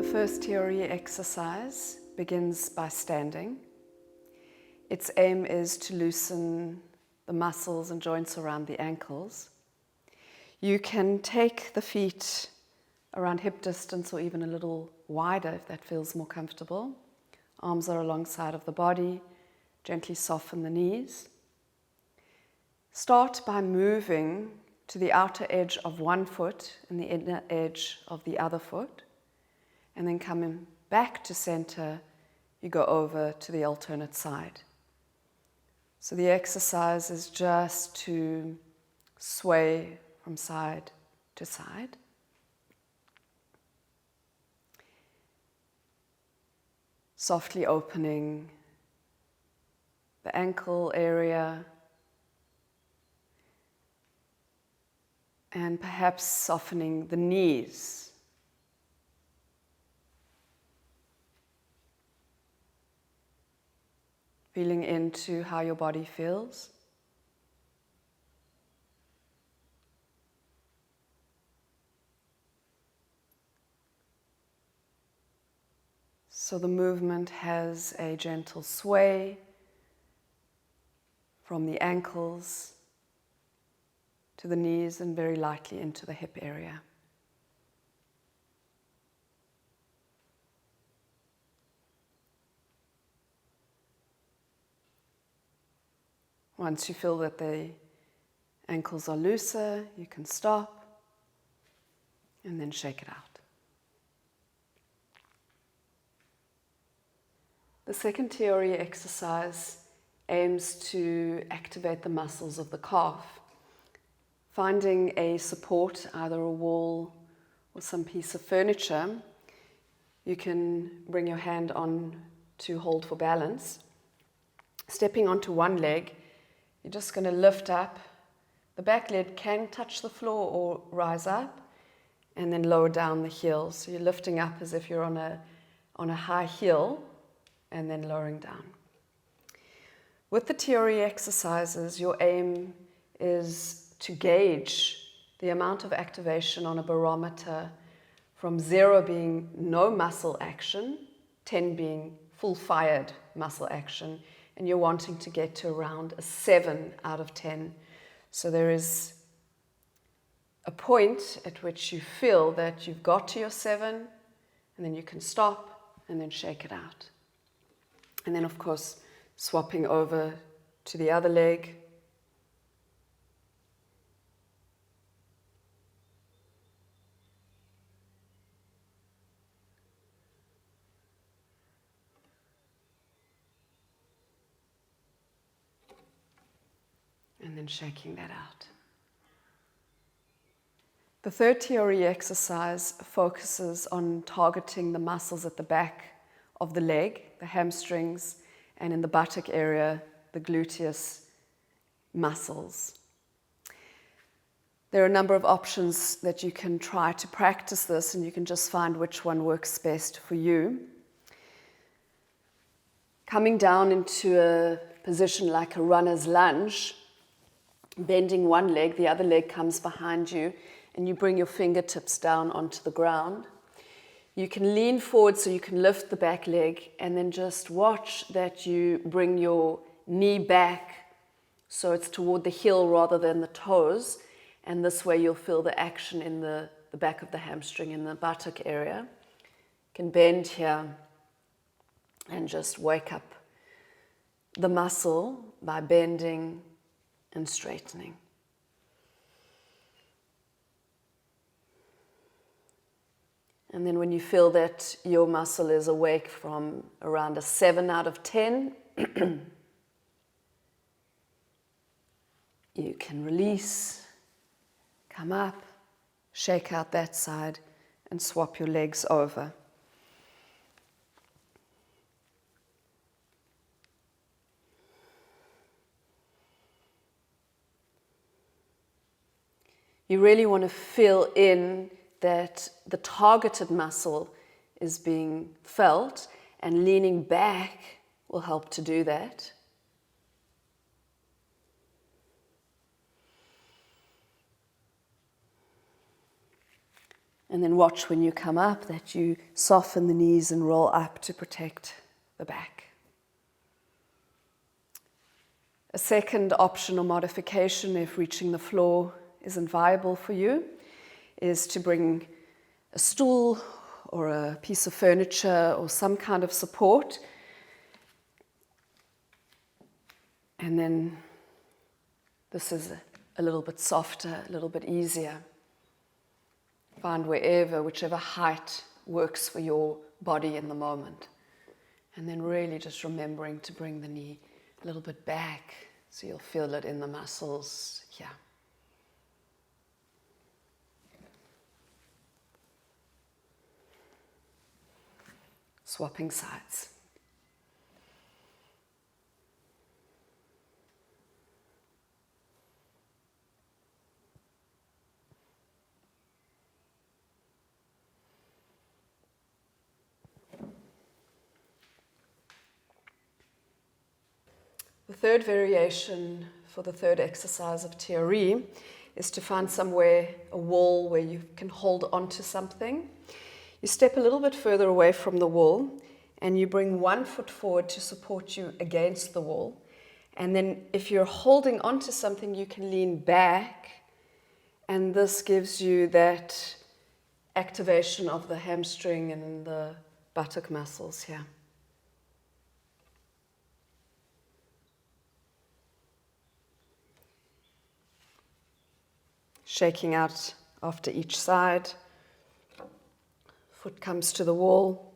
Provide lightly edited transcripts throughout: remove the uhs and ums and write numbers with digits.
The first TRE exercise begins by standing. Its aim is to loosen the muscles and joints around the ankles. You can take the feet around hip distance or even a little wider if that feels more comfortable. Arms are alongside of the body. Gently soften the knees. Start by moving to the outer edge of one foot and the inner edge of the other foot. And then coming back to center, you go over to the alternate side. So the exercise is just to sway from side to side. Softly opening the ankle area and perhaps softening the knees. Feeling into how your body feels. So the movement has a gentle sway from the ankles to the knees and very lightly into the hip area. Once you feel that the ankles are looser, you can stop and then shake it out. The second TRE exercise aims to activate the muscles of the calf. Finding a support, either a wall or some piece of furniture, you can bring your hand on to hold for balance. Stepping onto one leg, you're just going to lift up. The back leg can touch the floor or rise up, and then lower down the heel. So you're lifting up as if you're on a high heel, and then lowering down. With the TRE exercises, your aim is to gauge the amount of activation on a barometer from 0 being no muscle action, 10 being full-fired muscle action, and you're wanting to get to around a 7 out of 10. So there is a point at which you feel that you've got to your 7, and then you can stop and then shake it out. And then, of course, swapping over to the other leg. And then shaking that out. The third TRE exercise focuses on targeting the muscles at the back of the leg, the hamstrings, and in the buttock area, the gluteus muscles. There are a number of options that you can try to practice this, and you can just find which one works best for you. Coming down into a position like a runner's lunge, bending one leg, the other leg comes behind you, and you bring your fingertips down onto the ground. You can lean forward so you can lift the back leg, and then just watch that you bring your knee back so it's toward the heel rather than the toes, and this way you'll feel the action in the back of the hamstring in the buttock area. You can bend here and just wake up the muscle by bending and straightening. And then when you feel that your muscle is awake from around a 7 out of 10, you can release, come up, shake out that side, and swap your legs over. You really want to feel in that the targeted muscle is being felt, and leaning back will help to do that. And then watch when you come up that you soften the knees and roll up to protect the back. A second option or modification, if reaching the floor isn't viable for you, is to bring a stool or a piece of furniture or some kind of support. And then this is a little bit softer, a little bit easier. Find whichever height works for your body in the moment. And then really just remembering to bring the knee a little bit back so you'll feel it in the muscles here. Swapping sides. The third variation for the third exercise of TRE is to find somewhere, a wall where you can hold onto something. You step a little bit further away from the wall and you bring one foot forward to support you against the wall. And then if you're holding onto something, you can lean back, and this gives you that activation of the hamstring and the buttock muscles here. Shaking out after each side. Foot comes to the wall,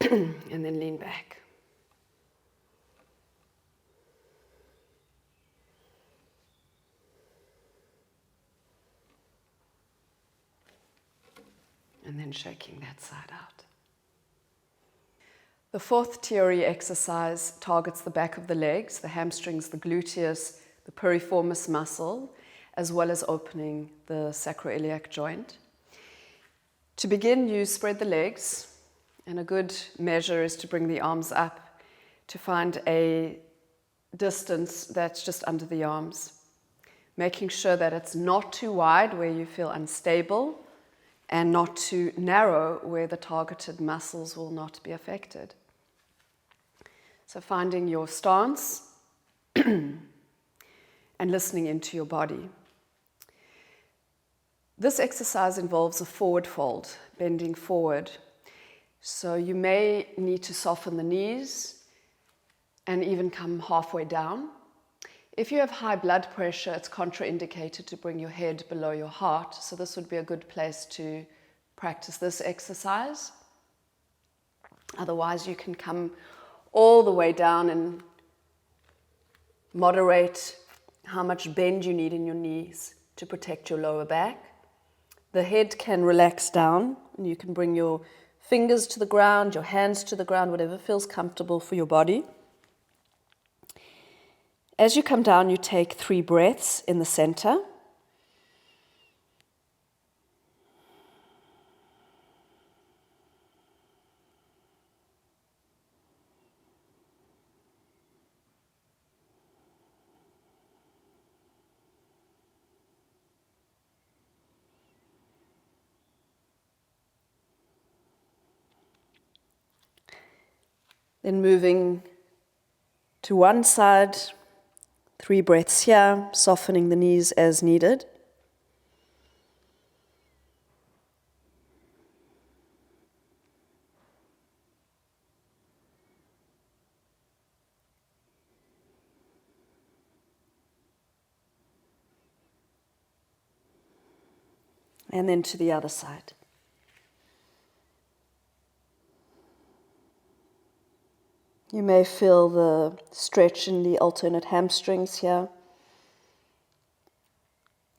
and then lean back. And then shaking that side out. The fourth TRE exercise targets the back of the legs, the hamstrings, the gluteus, the piriformis muscle, as well as opening the sacroiliac joint. To begin, you spread the legs, and a good measure is to bring the arms up to find a distance that's just under the arms, making sure that it's not too wide where you feel unstable and not too narrow where the targeted muscles will not be affected. So finding your stance and listening into your body. This exercise involves a forward fold, bending forward. So you may need to soften the knees and even come halfway down. If you have high blood pressure, it's contraindicated to bring your head below your heart. So this would be a good place to practice this exercise. Otherwise, you can come all the way down and moderate how much bend you need in your knees to protect your lower back. The head can relax down, and you can bring your fingers to the ground, your hands to the ground, whatever feels comfortable for your body. As you come down, you take 3 breaths in the center. Then moving to one side, 3 breaths here, softening the knees as needed. And then to the other side. You may feel the stretch in the alternate hamstrings here,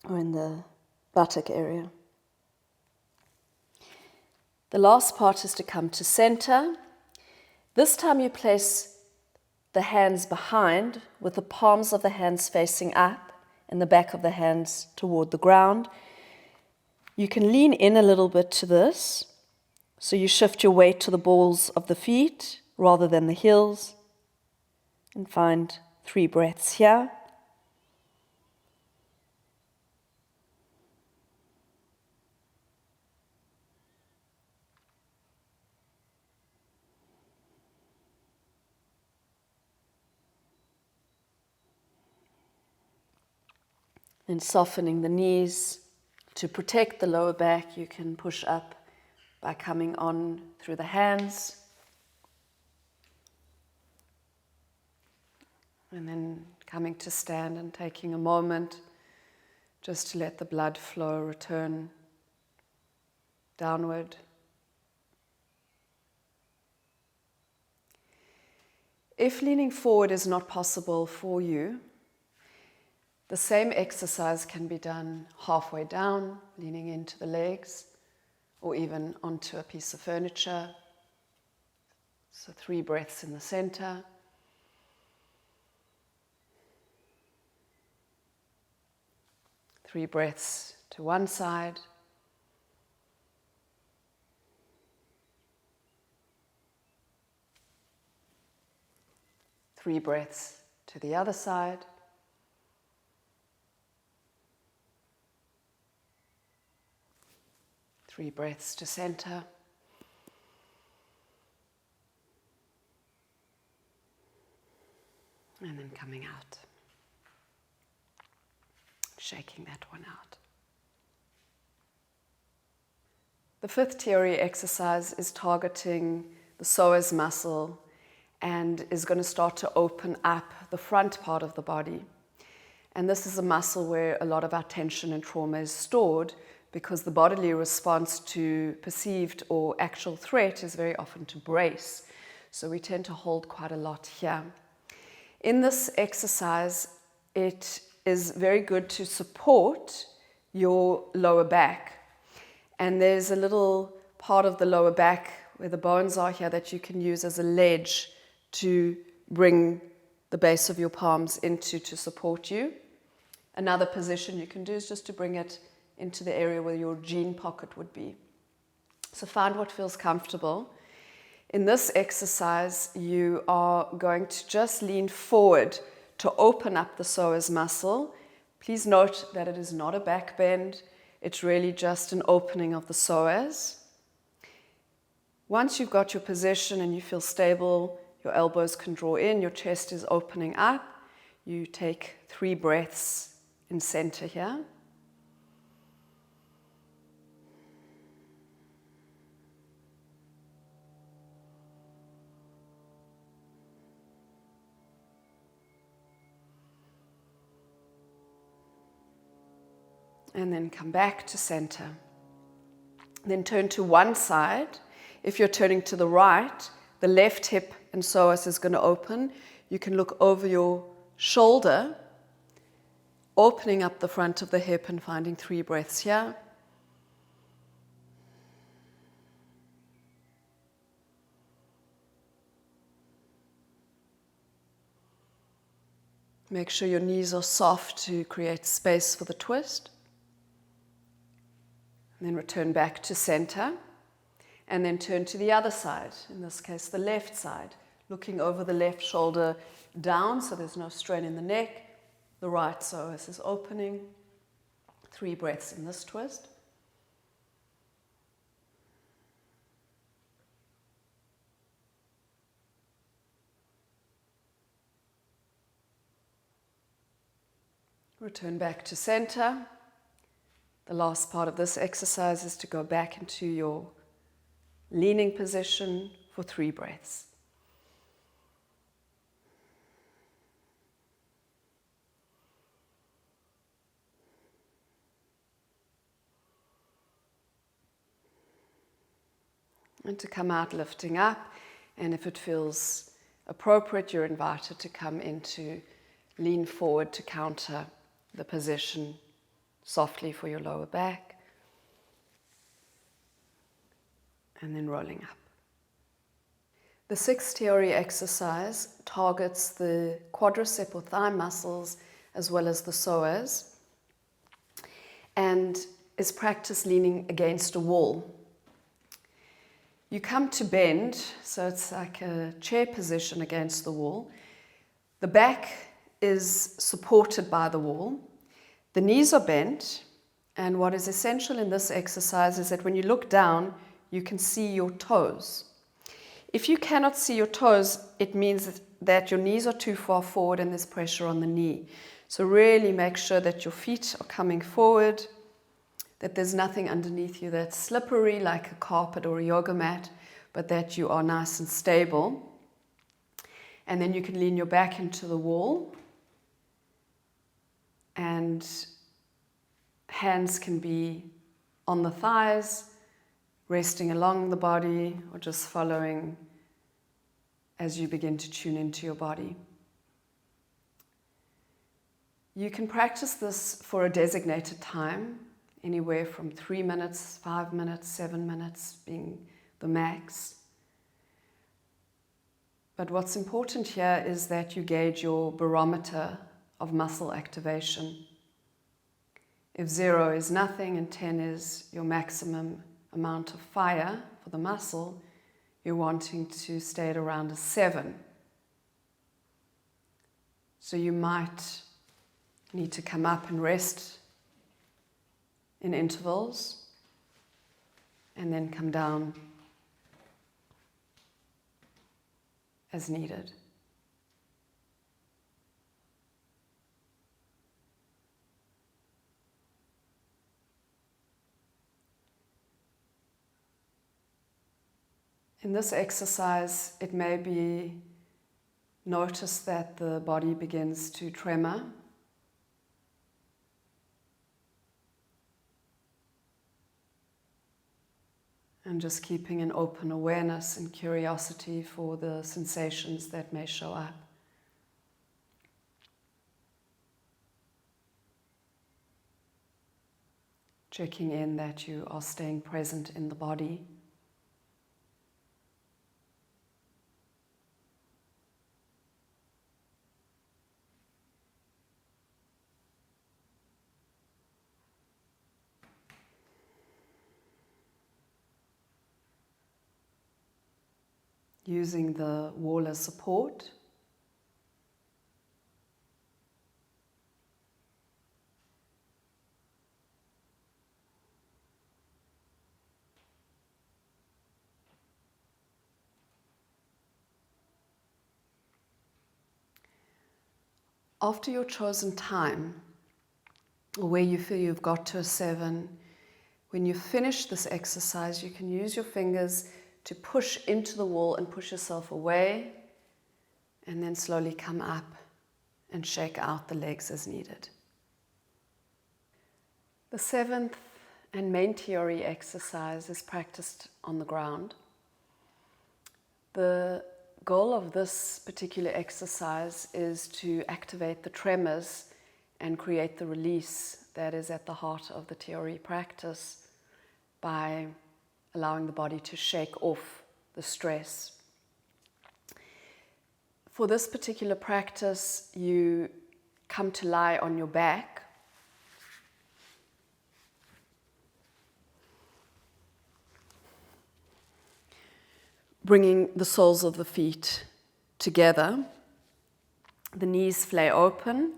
or in the buttock area. The last part is to come to center. This time you place the hands behind with the palms of the hands facing up and the back of the hands toward the ground. You can lean in a little bit to this, so you shift your weight to the balls of the feet rather than the heels, and find 3 breaths here. And softening the knees. To protect the lower back, you can push up by coming on through the hands. And then coming to stand and taking a moment just to let the blood flow return downward. If leaning forward is not possible for you, the same exercise can be done halfway down, leaning into the legs, or even onto a piece of furniture. So 3 breaths in the center. Three breaths to one side. Three breaths to the other side. Three breaths to center. And then coming out. Shaking that one out. The 5th TRE exercise is targeting the psoas muscle and is going to start to open up the front part of the body. And this is a muscle where a lot of our tension and trauma is stored, because the bodily response to perceived or actual threat is very often to brace. So we tend to hold quite a lot here. In this exercise, it is very good to support your lower back. And there's a little part of the lower back where the bones are here that you can use as a ledge to bring the base of your palms into to support you. Another position you can do is just to bring it into the area where your jean pocket would be. So find what feels comfortable. In this exercise, you are going to just lean forward to open up the psoas muscle. Please note that it is not a back bend. It's really just an opening of the psoas. Once you've got your position and you feel stable, your elbows can draw in, your chest is opening up. You take 3 breaths in center here. And then come back to center. Then turn to one side. If you're turning to the right, the left hip and psoas is going to open. You can look over your shoulder, opening up the front of the hip and finding 3 breaths here. Make sure your knees are soft to create space for the twist. And then return back to center. And then turn to the other side, in this case the left side, looking over the left shoulder down so there's no strain in the neck. The right psoas is opening. 3 breaths in this twist. Return back to center. The last part of this exercise is to go back into your leaning position for 3 breaths. And to come out lifting up, and if it feels appropriate, you're invited to come into lean forward to counter the position softly for your lower back, and then rolling up. The 6th TRE exercise targets the quadricep or thigh muscles as well as the psoas, and is practiced leaning against a wall. You come to bend, so it's like a chair position against the wall. The back is supported by the wall. The knees are bent, and what is essential in this exercise is that when you look down, you can see your toes. If you cannot see your toes, it means that your knees are too far forward and there's pressure on the knee. So really make sure that your feet are coming forward, that there's nothing underneath you that's slippery like a carpet or a yoga mat, but that you are nice and stable. And then you can lean your back into the wall, and hands can be on the thighs, resting along the body, or just following as you begin to tune into your body. You can practice this for a designated time, anywhere from 3 minutes, 5 minutes, 7 minutes being the max. But what's important here is that you gauge your barometer of muscle activation. If 0 is nothing and 10 is your maximum amount of fire for the muscle, you're wanting to stay at around a 7. So you might need to come up and rest in intervals, and then come down as needed. In this exercise, it may be noticed that the body begins to tremor. And just keeping an open awareness and curiosity for the sensations that may show up. Checking in that you are staying present in the body. Using the wall as support. After your chosen time, or where you feel you've got to a 7, when you finish this exercise, you can use your fingers to push into the wall and push yourself away, and then slowly come up and shake out the legs as needed. The 7th and main TRE exercise is practiced on the ground. The goal of this particular exercise is to activate the tremors and create the release that is at the heart of the TRE practice by allowing the body to shake off the stress. For this particular practice, you come to lie on your back. Bringing the soles of the feet together. The knees flay open.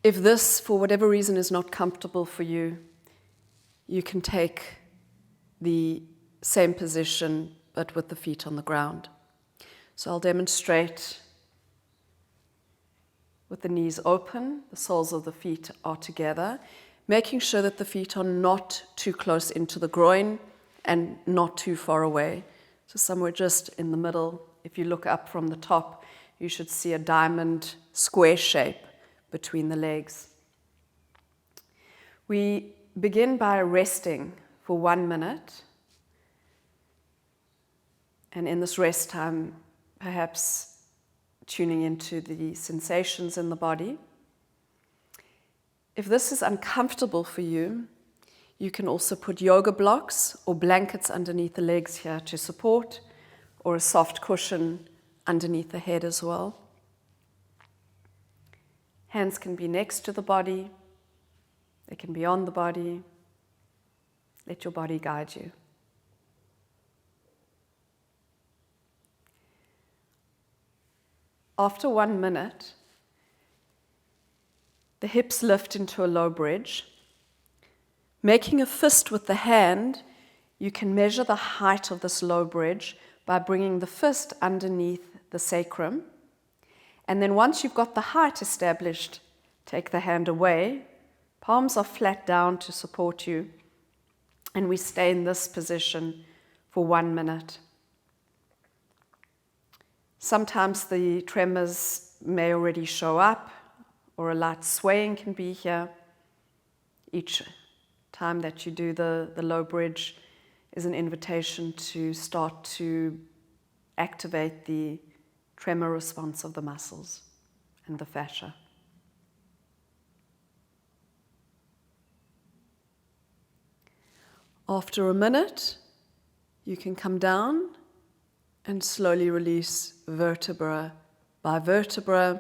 If this, for whatever reason, is not comfortable for you, you can take the same position but with the feet on the ground. So I'll demonstrate with the knees open, the soles of the feet are together, making sure that the feet are not too close into the groin and not too far away. So somewhere just in the middle. If you look up from the top, you should see a diamond square shape between the legs. We begin by resting for 1 minute. And in this rest time, perhaps tuning into the sensations in the body. If this is uncomfortable for you, you can also put yoga blocks or blankets underneath the legs here to support, or a soft cushion underneath the head as well. Hands can be next to the body. They can be on the body. Let your body guide you. After 1 minute, the hips lift into a low bridge. Making a fist with the hand, you can measure the height of this low bridge by bringing the fist underneath the sacrum. And then once you've got the height established, Take the hand away. Palms are flat down to support you. And we stay in this position for 1 minute. Sometimes the tremors may already show up, or a light swaying can be here. Each time that you do the low bridge is an invitation to start to activate the tremor response of the muscles and the fascia. After a minute, you can come down and slowly release vertebra by vertebra,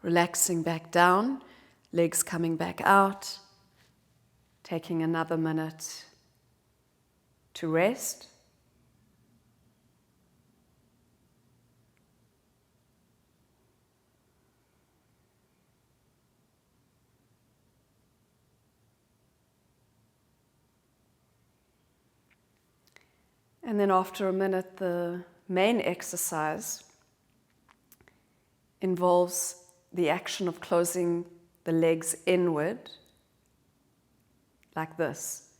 relaxing back down, legs coming back out, taking another minute to rest. And then after a minute, the main exercise involves the action of closing the legs inward, like this,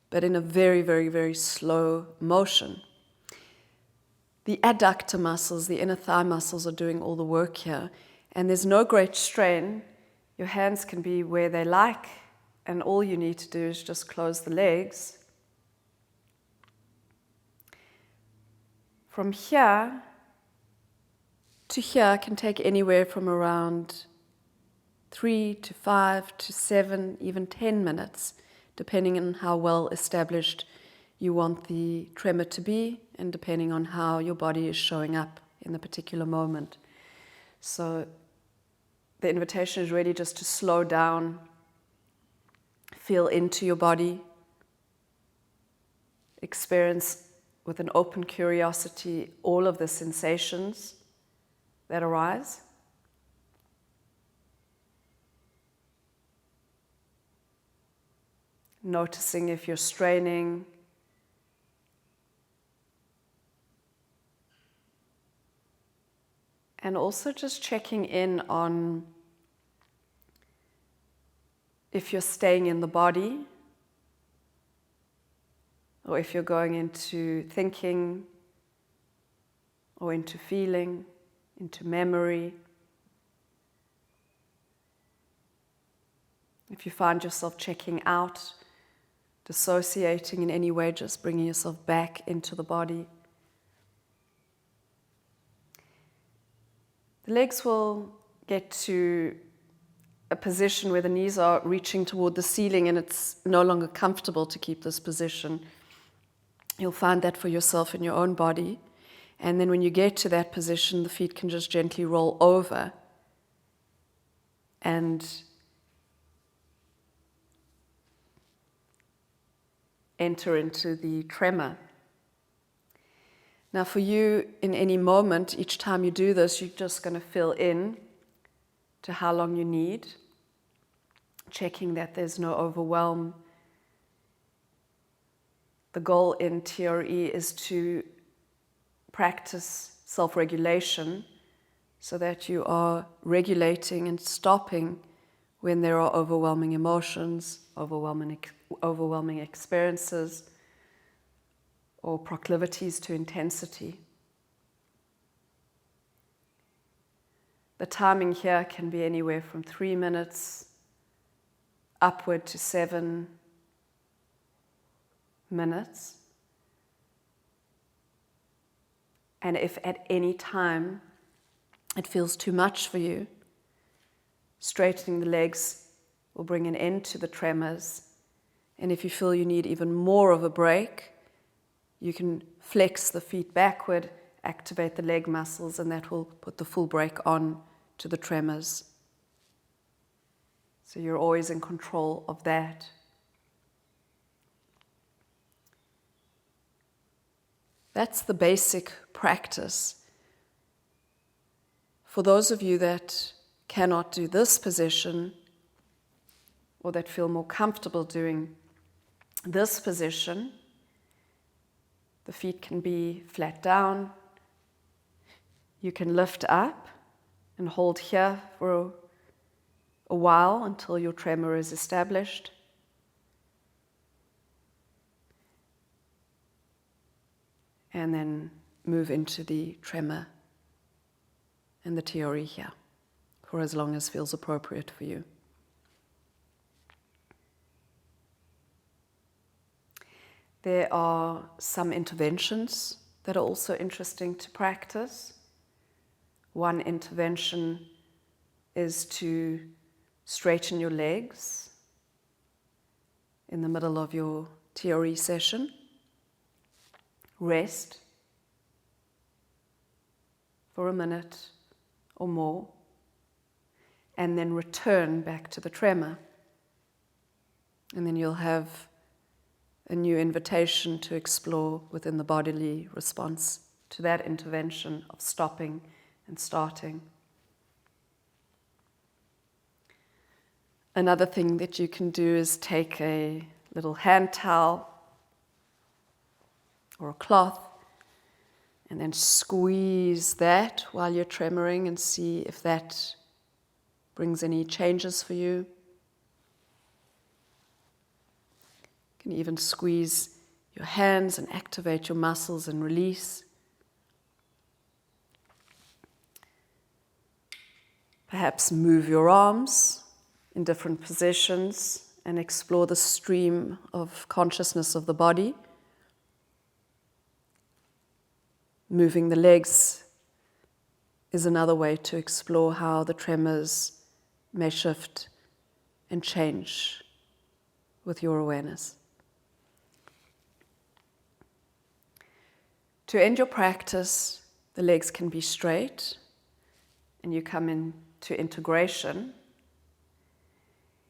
but in a very, very, very slow motion. The adductor muscles, the inner thigh muscles, are doing all the work here, and there's no great strain. Your hands can be where they like, and all you need to do is just close the legs. From here to here can take anywhere from around 3 to 5 to 7, even 10 minutes, depending on how well established you want the tremor to be and depending on how your body is showing up in the particular moment. So the invitation is really just to slow down, feel into your body, experience with an open curiosity all of the sensations that arise. Noticing if you're straining, and also just checking in on if you're staying in the body, or if you're going into thinking, or into feeling, into memory. If you find yourself checking out, dissociating in any way, just bringing yourself back into the body. The legs will get to a position where the knees are reaching toward the ceiling and it's no longer comfortable to keep this position. You'll find that for yourself in your own body. And then when you get to that position, the feet can just gently roll over and enter into the tremor. Now for you, in any moment, each time you do this, you're just going to fill in to how long you need, checking that there's no overwhelm. The goal in TRE is to practice self-regulation so that you are regulating and stopping when there are overwhelming emotions, overwhelming experiences, or proclivities to intensity. The timing here can be anywhere from 3 minutes upward to 7 minutes. And if at any time it feels too much for you, straightening the legs will bring an end to the tremors. And if you feel you need even more of a break, you can flex the feet backward, activate the leg muscles, and that will put the full break on to the tremors. So you're always in control of that. That's the basic practice. For those of you that cannot do this position, or that feel more comfortable doing this position, the feet can be flat down. You can lift up and hold here for a while until your tremor is established. And then move into the tremor and the TRE here for as long as feels appropriate for you. There are some interventions that are also interesting to practice. One intervention is to straighten your legs in the middle of your TRE session. Rest for a minute or more, and then return back to the tremor. And then you'll have a new invitation to explore within the bodily response to that intervention of stopping and starting. Another thing that you can do is take a little hand towel or a cloth and then squeeze that while you're tremoring and see if that brings any changes for you. You can even squeeze your hands and activate your muscles and release. Perhaps move your arms in different positions and explore the stream of consciousness of the body. Moving the legs is another way to explore how the tremors may shift and change with your awareness. To end your practice, the legs can be straight and you come into integration.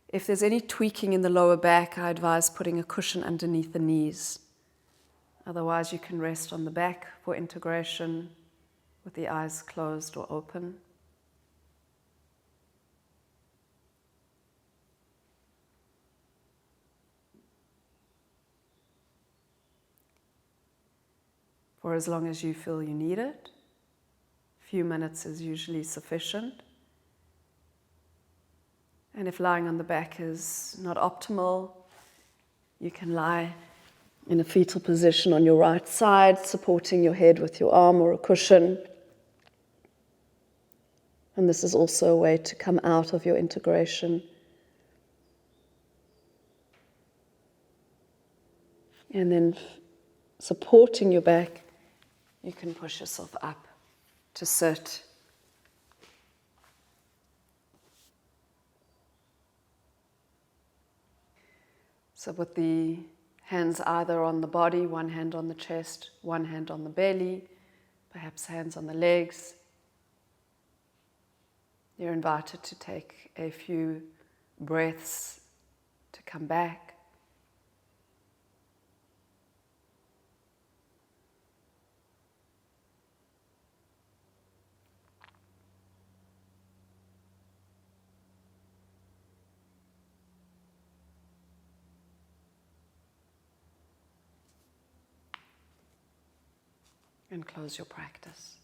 If there's any tweaking in the lower back, I advise putting a cushion underneath the knees. Otherwise, you can rest on the back for integration with the eyes closed or open. For as long as you feel you need it. A few minutes is usually sufficient. And if lying on the back is not optimal, you can lie in a fetal position on your right side, supporting your head with your arm or a cushion. And this is also a way to come out of your integration. And then supporting your back, you can push yourself up to sit. So with the hands either on the body, one hand on the chest, one hand on the belly, perhaps hands on the legs, you're invited to take a few breaths to come back. And close your practice.